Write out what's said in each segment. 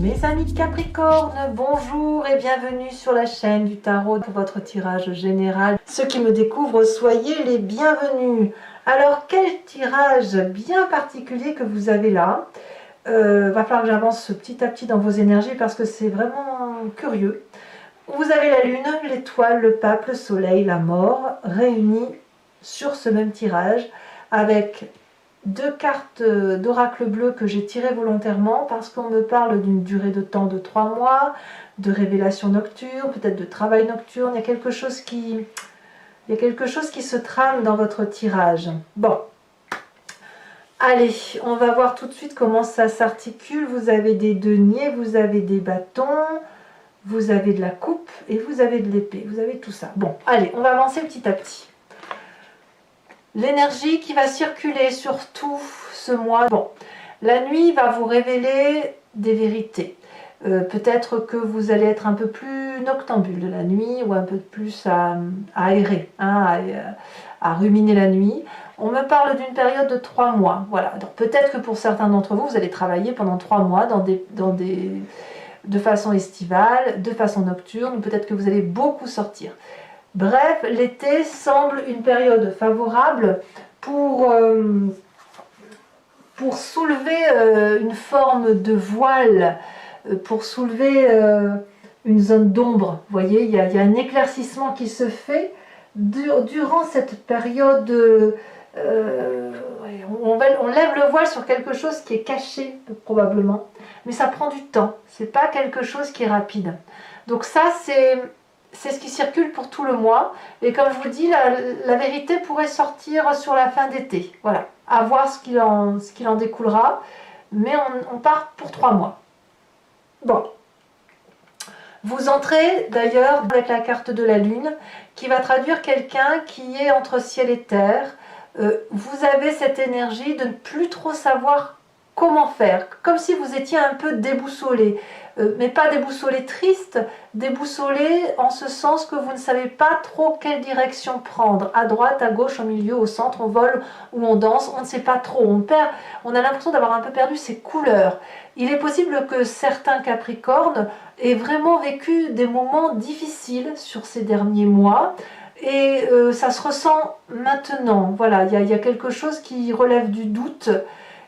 Mes amis Capricorne, bonjour et bienvenue sur la chaîne du tarot pour votre tirage général. Ceux qui me découvrent, soyez les bienvenus. Alors, quel tirage bien particulier que vous avez là. Va falloir que j'avance petit à petit dans vos énergies parce que c'est vraiment curieux. Vous avez la lune, l'étoile, le pape, le soleil, la mort, réunis sur ce même tirage avec deux cartes d'oracle bleu que j'ai tirées volontairement parce qu'on me parle d'une durée de temps de 3 mois, de révélation nocturne, peut-être de travail nocturne. Il y a quelque chose qui se trame dans votre tirage. Bon, allez, on va voir tout de suite comment ça s'articule. Vous avez des deniers, vous avez des bâtons, vous avez de la coupe et vous avez de l'épée. Vous avez tout ça. Bon, allez, on va avancer petit à petit. L'énergie qui va circuler sur tout ce mois. Bon, la nuit va vous révéler des vérités. Peut-être que vous allez être un peu plus noctambule la nuit ou un peu plus à aérer, hein, à ruminer la nuit. On me parle d'une période de 3 mois. Voilà. Donc peut-être que pour certains d'entre vous, vous allez travailler pendant 3 mois de façon estivale, de façon nocturne. Peut-être que vous allez beaucoup sortir. Bref, l'été semble une période favorable pour soulever une forme de voile, pour soulever une zone d'ombre. Vous voyez, il y a un éclaircissement qui se fait durant cette période. On lève le voile sur quelque chose qui est caché, probablement, mais ça prend du temps. C'est pas quelque chose qui est rapide. Donc ça, c'est ce qui circule pour tout le mois. Et comme je vous dis, la vérité pourrait sortir sur la fin d'été. Voilà, à voir ce qu'il en découlera. Mais on part pour 3 mois. Bon. Vous entrez d'ailleurs avec la carte de la lune, qui va traduire quelqu'un qui est entre ciel et terre. Vous avez cette énergie de ne plus trop savoir comment faire, comme si vous étiez un peu déboussolé, mais pas déboussolé triste, déboussolé en ce sens que vous ne savez pas trop quelle direction prendre, à droite, à gauche, au milieu, au centre, on vole ou on danse, on ne sait pas trop, on a l'impression d'avoir un peu perdu ses couleurs. Il est possible que certains Capricornes aient vraiment vécu des moments difficiles sur ces derniers mois, et ça se ressent maintenant. Voilà, il y a quelque chose qui relève du doute,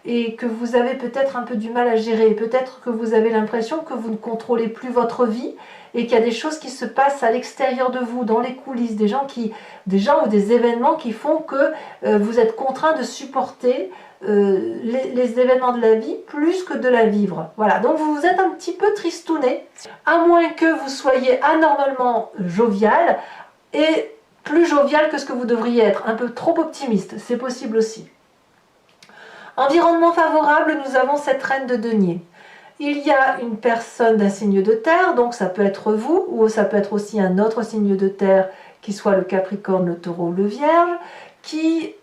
et que vous avez peut-être un peu du mal à gérer. Peut-être que vous avez l'impression que vous ne contrôlez plus votre vie et qu'il y a des choses qui se passent à l'extérieur de vous, dans les coulisses, des gens ou des événements qui font que vous êtes contraint de supporter les événements de la vie plus que de la vivre. Voilà, donc vous êtes un petit peu tristouné, à moins que vous soyez anormalement jovial et plus jovial que ce que vous devriez être, un peu trop optimiste, c'est possible aussi. Environnement favorable, nous avons cette reine de denier. Il y a une personne d'un signe de terre, donc ça peut être vous, ou ça peut être aussi un autre signe de terre, qui soit le Capricorne, le Taureau ou le Vierge, qui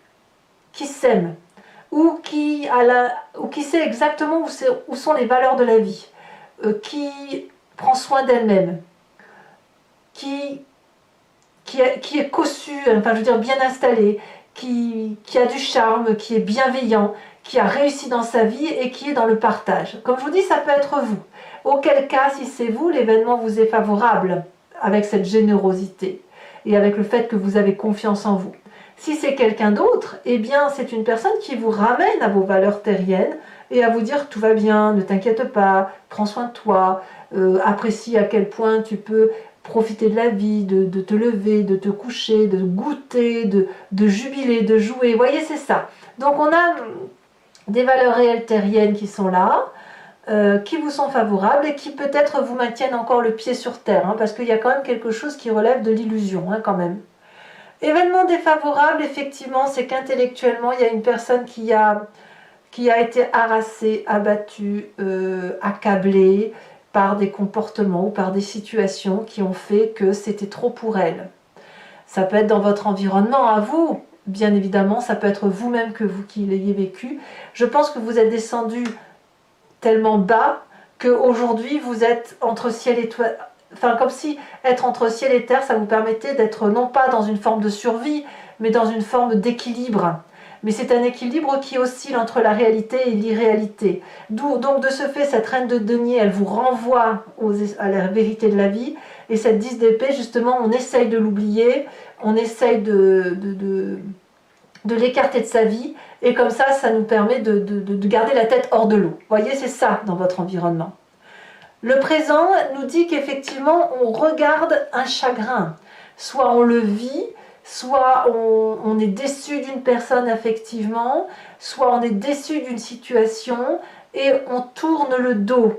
s'aime, ou qui sait exactement où sont les valeurs de la vie, qui prend soin d'elle-même, qui est cossu, enfin je veux dire bien installé, qui a du charme, qui est bienveillant, qui a réussi dans sa vie et qui est dans le partage. Comme je vous dis, ça peut être vous. Auquel cas, si c'est vous, l'événement vous est favorable avec cette générosité et avec le fait que vous avez confiance en vous. Si c'est quelqu'un d'autre, eh bien c'est une personne qui vous ramène à vos valeurs terriennes et à vous dire tout va bien, ne t'inquiète pas, prends soin de toi, apprécie à quel point tu peux profiter de la vie, de te lever, de te coucher, de goûter, de jubiler, de jouer. Vous voyez, c'est ça. Donc on a des valeurs réelles terriennes qui sont là, qui vous sont favorables et qui peut-être vous maintiennent encore le pied sur terre, hein, parce qu'il y a quand même quelque chose qui relève de l'illusion, hein, quand même. Événement défavorable, effectivement, c'est qu'intellectuellement, il y a une personne qui a été harassée, abattue, accablée, par des comportements ou par des situations qui ont fait que c'était trop pour elle. Ça peut être dans votre environnement à vous, bien évidemment, ça peut être vous-même qui l'ayez vécu. Je pense que vous êtes descendu tellement bas qu'aujourd'hui vous êtes entre ciel et terre, enfin comme si être entre ciel et terre, ça vous permettait d'être non pas dans une forme de survie, mais dans une forme d'équilibre. mais c'est un équilibre qui oscille entre la réalité et l'irréalité. Donc de ce fait, cette reine de denier, elle vous renvoie à la vérité de la vie, et cette 10 d'épée, justement, on essaye de l'oublier, on essaye de l'écarter de sa vie, et comme ça nous permet de garder la tête hors de l'eau. Vous voyez, c'est ça dans votre environnement. Le présent nous dit qu'effectivement, on regarde un chagrin. Soit on le vit, soit on est déçu d'une personne affectivement, soit on est déçu d'une situation, et on tourne le dos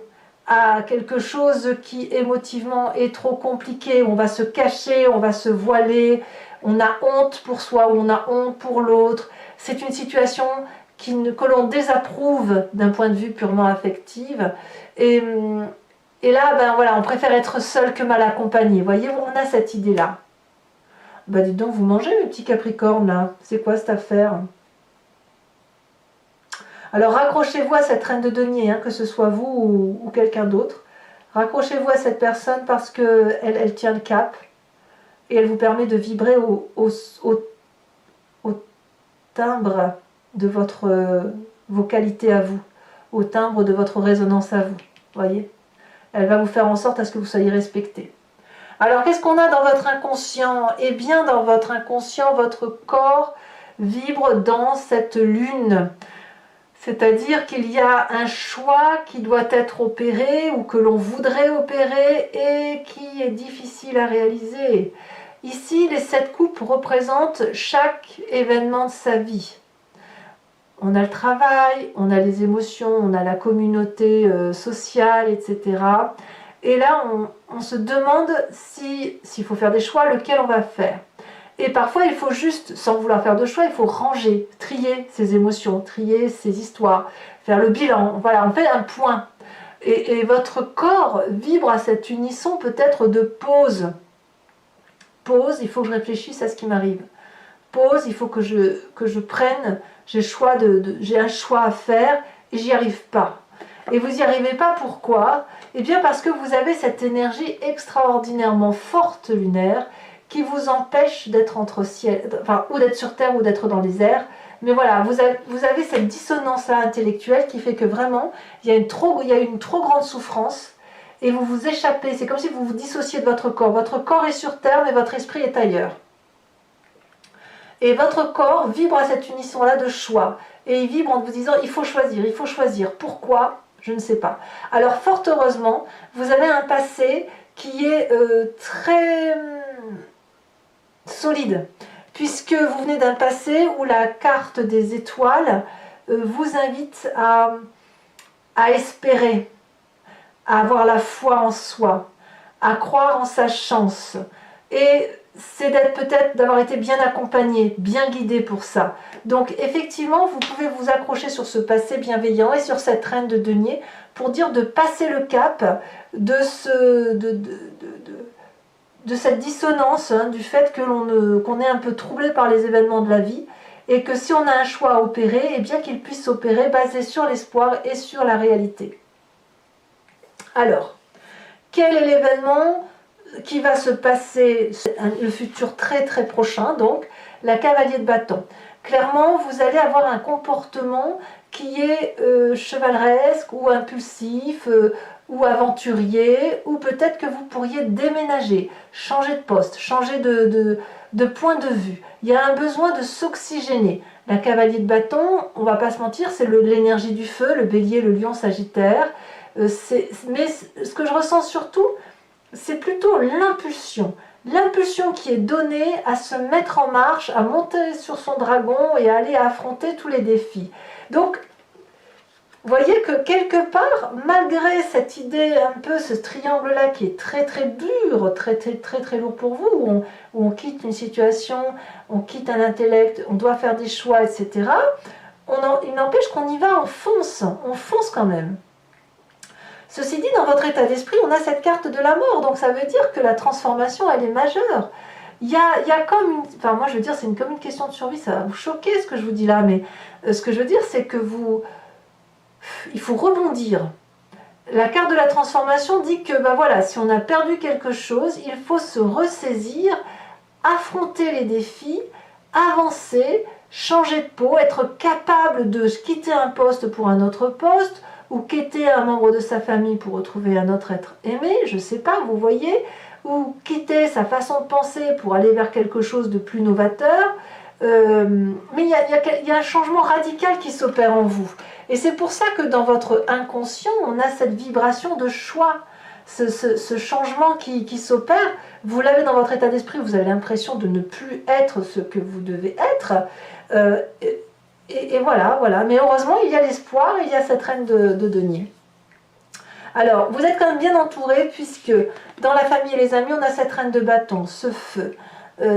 à quelque chose qui émotivement est trop compliqué. On va se cacher, on va se voiler, on a honte pour soi ou on a honte pour l'autre. C'est une situation que l'on désapprouve d'un point de vue purement affectif. Et là, ben voilà, on préfère être seul que mal accompagné. Vous voyez, on a cette idée-là. Ben dites donc, vous mangez, mes petits Capricornes, là. C'est quoi cette affaire? Alors, raccrochez-vous à cette reine de denier, hein, que ce soit vous ou quelqu'un d'autre. Raccrochez-vous à cette personne parce qu'elle elle tient le cap. Et elle vous permet de vibrer au timbre de vos qualités à vous. Au timbre de votre résonance à vous. Voyez? Elle va vous faire en sorte à ce que vous soyez respecté. Alors, qu'est-ce qu'on a dans votre inconscient? Eh bien, dans votre inconscient, votre corps vibre dans cette lune. C'est-à-dire qu'il y a un choix qui doit être opéré ou que l'on voudrait opérer et qui est difficile à réaliser. Ici, les 7 coupes représentent chaque événement de sa vie. On a le travail, on a les émotions, on a la communauté sociale, etc. Et là, on se demande s'il faut faire des choix, lequel on va faire. Et parfois, il faut juste, sans vouloir faire de choix, il faut ranger, trier ses émotions, trier ses histoires, faire le bilan. Voilà, on fait un point. Et votre corps vibre à cet unisson peut-être de pause. Pause, il faut que je réfléchisse à ce qui m'arrive. Pause, il faut que je prenne, j'ai un choix à faire et j'y arrive pas. Et vous n'y arrivez pas, pourquoi? Eh bien parce que vous avez cette énergie extraordinairement forte lunaire qui vous empêche d'être entre ciel, enfin, ou d'être sur terre ou d'être dans les airs. Mais voilà, vous avez cette dissonance-là intellectuelle qui fait que vraiment, il y a une trop grande souffrance et vous vous échappez. C'est comme si vous vous dissociez de votre corps. Votre corps est sur terre, mais votre esprit est ailleurs. Et votre corps vibre à cette unisson-là de choix. Et il vibre en vous disant, il faut choisir, il faut choisir. Pourquoi? Je ne sais pas. Alors, fort heureusement, vous avez un passé qui est très solide, puisque vous venez d'un passé où la carte des étoiles vous invite à espérer, à avoir la foi en soi, à croire en sa chance. Et c'est d'avoir été bien accompagné, bien guidé pour ça. Donc effectivement, vous pouvez vous accrocher sur ce passé bienveillant et sur cette reine de denier pour dire de passer le cap de cette dissonance, hein, du fait qu'on est un peu troublé par les événements de la vie et que si on a un choix à opérer, eh bien qu'il puisse s'opérer basé sur l'espoir et sur la réalité. Alors, quel est l'événement qui va se passer, le futur très très prochain, donc la cavalier de bâton? Clairement, vous allez avoir un comportement qui est chevaleresque ou impulsif ou aventurier, ou peut-être que vous pourriez déménager, changer de poste, changer de point de vue. Il y a un besoin de s'oxygéner. La cavalier de bâton, on ne va pas se mentir, c'est l'énergie du feu, le bélier, le lion, sagittaire. Mais ce que je ressens surtout, c'est plutôt l'impulsion. L'impulsion qui est donnée à se mettre en marche, à monter sur son dragon et à aller affronter tous les défis. Donc, vous voyez que quelque part, malgré cette idée un peu, ce triangle-là qui est très très dur, très très très très lourd pour vous, où on quitte une situation, on quitte un intellect, on doit faire des choix, etc., il n'empêche qu'on y va, on fonce quand même. Ceci dit, dans votre état d'esprit, on a cette carte de la mort, donc ça veut dire que la transformation, elle est majeure. Il y a comme une... Enfin, moi, je veux dire, c'est comme une question de survie, ça va vous choquer ce que je vous dis là, mais ce que je veux dire, c'est que il faut rebondir. La carte de la transformation dit que, ben voilà, si on a perdu quelque chose, il faut se ressaisir, affronter les défis, avancer, changer de peau, être capable de quitter un poste pour un autre poste, ou quitter un membre de sa famille pour retrouver un autre être aimé, je ne sais pas, vous voyez, ou quitter sa façon de penser pour aller vers quelque chose de plus novateur. Mais il y a un changement radical qui s'opère en vous. Et c'est pour ça que dans votre inconscient, on a cette vibration de choix, ce changement qui s'opère. Vous l'avez dans votre état d'esprit, vous avez l'impression de ne plus être ce que vous devez être. Et voilà. Mais heureusement, il y a l'espoir, il y a cette reine de denier. Alors, vous êtes quand même bien entouré, puisque dans la famille et les amis, on a cette reine de bâton, ce feu.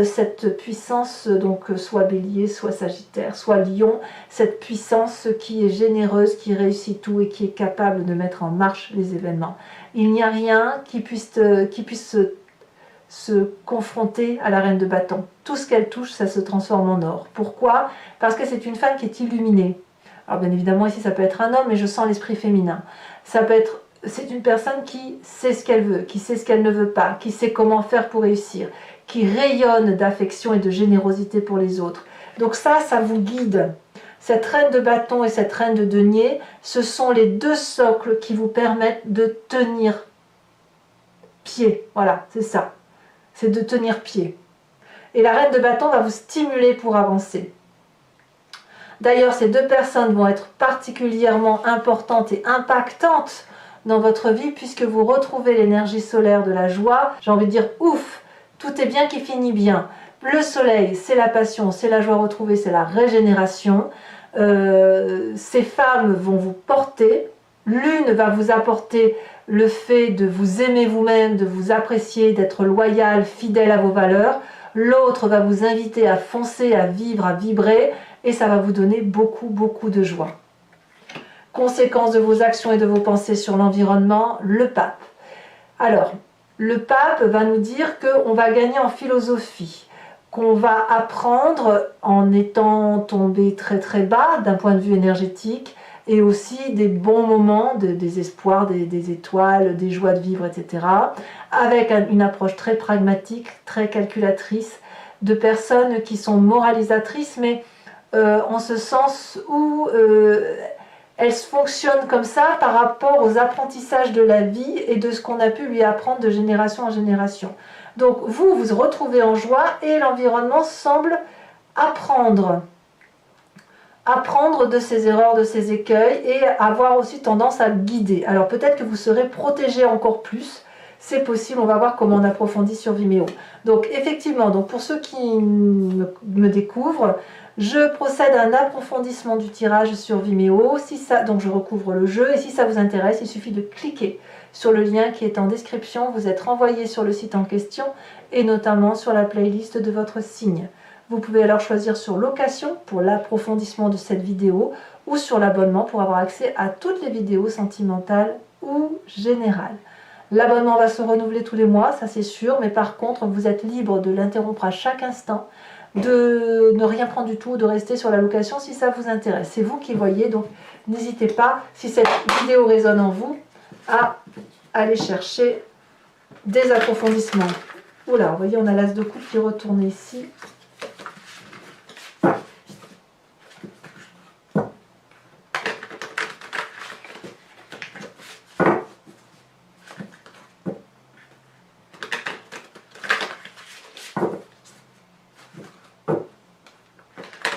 Cette puissance, donc soit bélier, soit sagittaire, soit lion, cette puissance qui est généreuse, qui réussit tout et qui est capable de mettre en marche les événements. Il n'y a rien qui puisse se confronter à la reine de bâton. Tout ce qu'elle touche, ça se transforme en or. Pourquoi? Parce que c'est une femme qui est illuminée. Alors bien évidemment ici ça peut être un homme, mais je sens l'esprit féminin. C'est une personne qui sait ce qu'elle veut, qui sait ce qu'elle ne veut pas, qui sait comment faire pour réussir, qui rayonne d'affection et de générosité pour les autres. Donc ça vous guide. Cette reine de bâton et cette reine de denier, ce sont les deux socles qui vous permettent de tenir pied. Voilà, c'est ça. C'est de tenir pied. Et la reine de bâton va vous stimuler pour avancer. D'ailleurs, ces deux personnes vont être particulièrement importantes et impactantes dans votre vie, puisque vous retrouvez l'énergie solaire de la joie. J'ai envie de dire, ouf, tout est bien qui finit bien. Le soleil, c'est la passion, c'est la joie retrouvée, c'est la régénération. Ces femmes vont vous porter. L'une va vous apporter le fait de vous aimer vous-même, de vous apprécier, d'être loyal, fidèle à vos valeurs. L'autre va vous inviter à foncer, à vivre, à vibrer, et ça va vous donner beaucoup de joie. Conséquence de vos actions et de vos pensées sur l'environnement, le pape. Alors, le pape va nous dire qu'on va gagner en philosophie, qu'on va apprendre en étant tombé très bas d'un point de vue énergétique, et aussi des bons moments, des espoirs, des étoiles, des joies de vivre, etc. Avec une approche très pragmatique, très calculatrice, de personnes qui sont moralisatrices, mais en ce sens où elles fonctionnent comme ça par rapport aux apprentissages de la vie et de ce qu'on a pu lui apprendre de génération en génération. Donc vous vous retrouvez en joie et l'environnement semble apprendre de ses erreurs, de ses écueils, et avoir aussi tendance à le guider. Alors peut-être que vous serez protégé encore plus, c'est possible, on va voir comment on approfondit sur Vimeo. Donc effectivement, pour ceux qui me découvrent, je procède à un approfondissement du tirage sur Vimeo, donc je recouvre le jeu, et si ça vous intéresse, il suffit de cliquer sur le lien qui est en description, vous êtes renvoyé sur le site en question, et notamment sur la playlist de votre signe. Vous pouvez alors choisir sur location pour l'approfondissement de cette vidéo, ou sur l'abonnement pour avoir accès à toutes les vidéos sentimentales ou générales. L'abonnement va se renouveler tous les mois, ça c'est sûr, mais par contre vous êtes libre de l'interrompre à chaque instant, de ne rien prendre du tout, de rester sur la location si ça vous intéresse. C'est vous qui voyez, donc n'hésitez pas, si cette vidéo résonne en vous, à aller chercher des approfondissements. Oula, vous voyez, on a l'as de coupe qui retourne ici.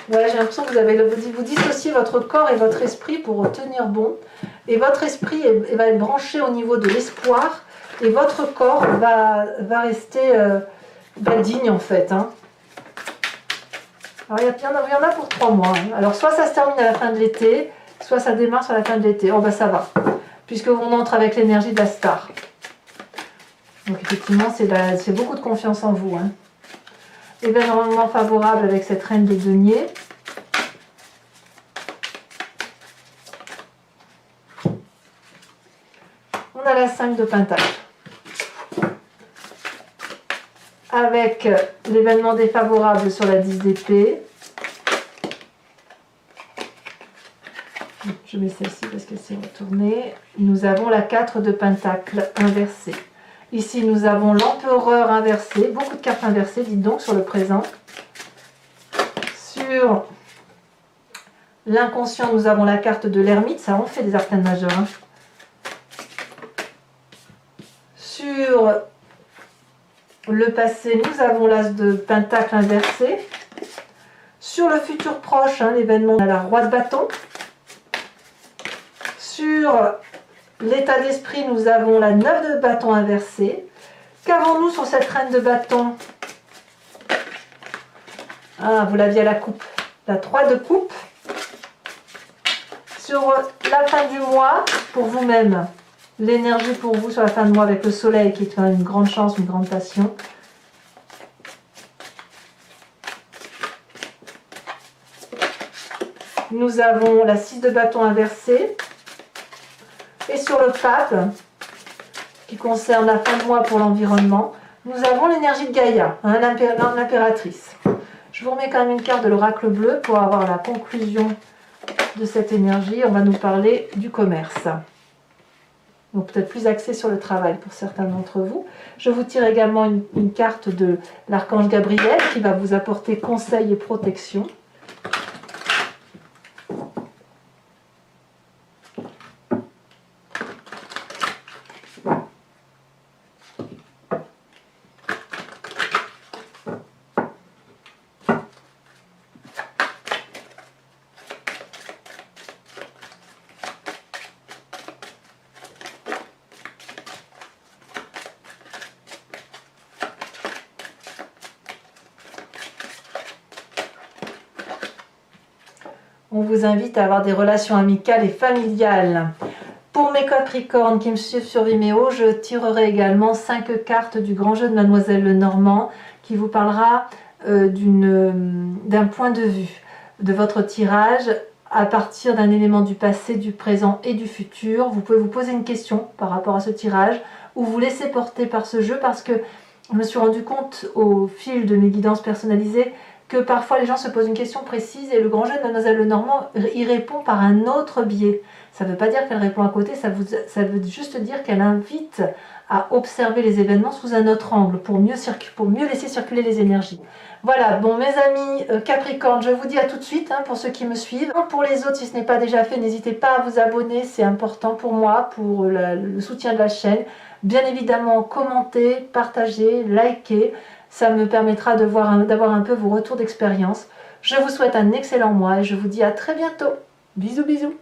Ouais, j'ai l'impression que vous dissociez votre corps et votre esprit pour tenir bon. Et votre esprit va être branché au niveau de l'espoir. Et votre corps va rester digne en fait. Hein. Alors il y en a pour 3 mois. Hein. Alors soit ça se termine à la fin de l'été, soit ça démarre sur la fin de l'été. Oh bah ça va. Puisque on entre avec l'énergie de la star. Donc effectivement, c'est beaucoup de confiance en vous. Hein. Événement favorable avec cette reine des deniers. On a la 5 de Pentacle. Avec l'événement défavorable sur la 10 d'épée. Je mets celle-ci parce qu'elle s'est retournée. Nous avons la 4 de Pentacle inversée. Ici, nous avons l'empereur inversé, beaucoup de cartes inversées, dites donc, sur le présent. Sur l'inconscient, nous avons la carte de l'ermite, ça on fait des arcanes majeures. Hein. Sur le passé, nous avons l'as de pentacle inversé. Sur le futur proche, hein, l'événement, on a la roi de bâton. Sur l'état d'esprit, nous avons la 9 de bâton inversée. Qu'avons-nous sur cette reine de bâton? Ah, vous l'aviez à la coupe. La 3 de coupe. Sur la fin du mois, pour vous-même, l'énergie pour vous sur la fin de mois avec le soleil qui est quand même une grande chance, une grande passion. Nous avons la 6 de bâton inversée. Et sur le pape, qui concerne la fin de mois pour l'environnement, nous avons l'énergie de Gaïa, hein, l'impératrice. Je vous remets quand même une carte de l'oracle bleu pour avoir la conclusion de cette énergie. On va nous parler du commerce. Donc peut-être plus axé sur le travail pour certains d'entre vous. Je vous tire également une carte de l'archange Gabriel qui va vous apporter conseil et protection. On vous invite à avoir des relations amicales et familiales. Pour mes Capricornes qui me suivent sur Vimeo, je tirerai également 5 cartes du grand jeu de Mademoiselle Lenormand qui vous parlera d'un point de vue de votre tirage à partir d'un élément du passé, du présent et du futur. Vous pouvez vous poser une question par rapport à ce tirage ou vous laisser porter par ce jeu parce que je me suis rendu compte au fil de mes guidances personnalisées que parfois les gens se posent une question précise et le grand jeu de Mademoiselle Lenormand y répond par un autre biais. Ça ne veut pas dire qu'elle répond à côté, ça veut juste dire qu'elle invite à observer les événements sous un autre angle pour mieux laisser circuler les énergies. Voilà, bon mes amis Capricorne, je vous dis à tout de suite hein, pour ceux qui me suivent. Pour les autres, si ce n'est pas déjà fait, n'hésitez pas à vous abonner, c'est important pour moi, pour le soutien de la chaîne. Bien évidemment, commentez, partagez, likez. Ça me permettra d'avoir un peu vos retours d'expérience. Je vous souhaite un excellent mois et je vous dis à très bientôt. Bisous bisous.